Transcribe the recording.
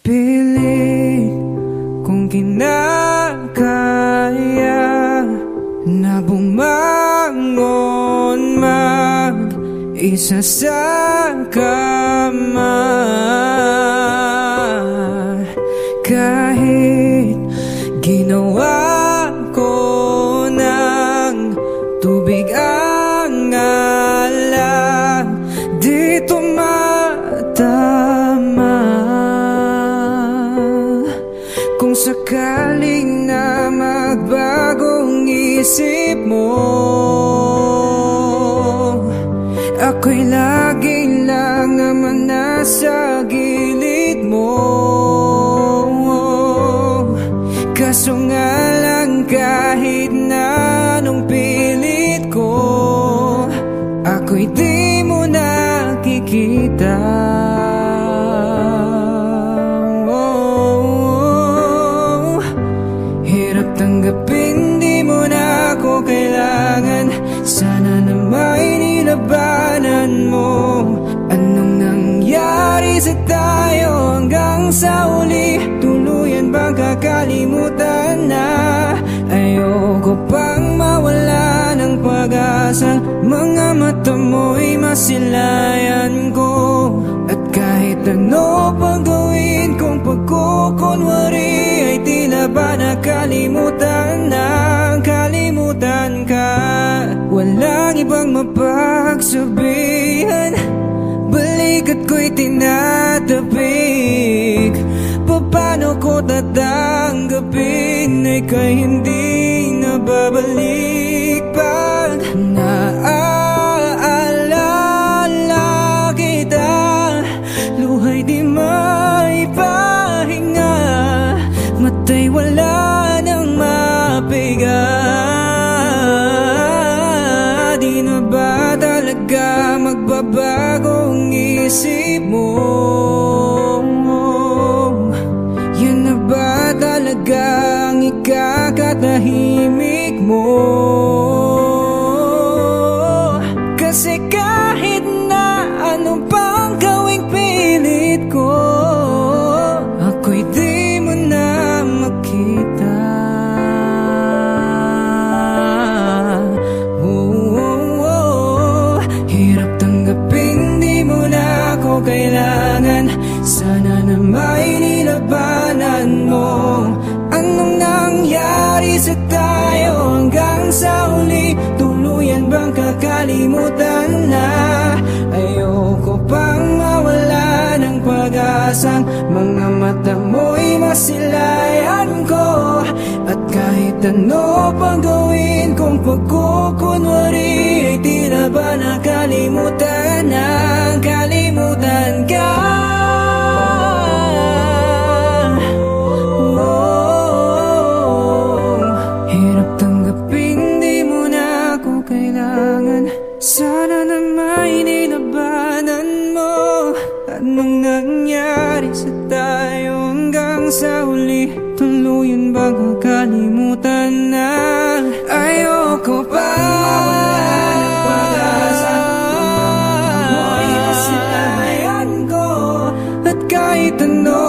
Pilit kung kinakaya na bumangon mag-isa sa kama, kahit ginawa ko ng tubig ang alak, di tumatama. Kung sakaling na magbagong isip mo, ako'y lagi lang naman nasa gilid mo. Kaso nga lang kahit na anong pilit ko, ako'y di mo nakikita. Hirap tanggapin, di mo na ako kailangan. Sana na may nilabanan mo. Anong nangyari sa tayo hanggang sa uli? Tuluyan bang kakalimutan na? Ayoko pang mawala ng pag-asang mga mata mo'y masilayan ko. At kahit ano pang gawin kong pagkukunwari, ay tila ba nakalimutan na kalimutan ka. Walang ibang mapagsabihan, balikat ko'y tinatapik. Paano ko tatanggapin ay kay hindi nababalik? Pag naaalala kita, luhay di maipahinga, matay wala nang mapiga. Di na ba talaga magbabagong isip mo? Yan na ba talaga ang ikakatahimik mo? Kasi kahit na ano pang gawing pilit ko, ako'y di mo na makita. Hirap tanggapin, di mo na ako kailangan. Sana na may nilabanan mo. Anong nangyari sa tayo hanggang sa huli? Tuluyan bang kakalimutan na? Ayoko pang mawala ng pag-asang mga mata mo'y masilayan ko. At kahit ano pang gawin kong pagkukunwari, ay tila ba nakalimutan na kalimutan ka. Sana na may nilabanan mo. Anong nangyari sa tayo hanggang sa huli? Tuluyan bang kakalimutan na? Ayoko pa mawala ng pag-asa, mo'y masilayan ko. At kahit ano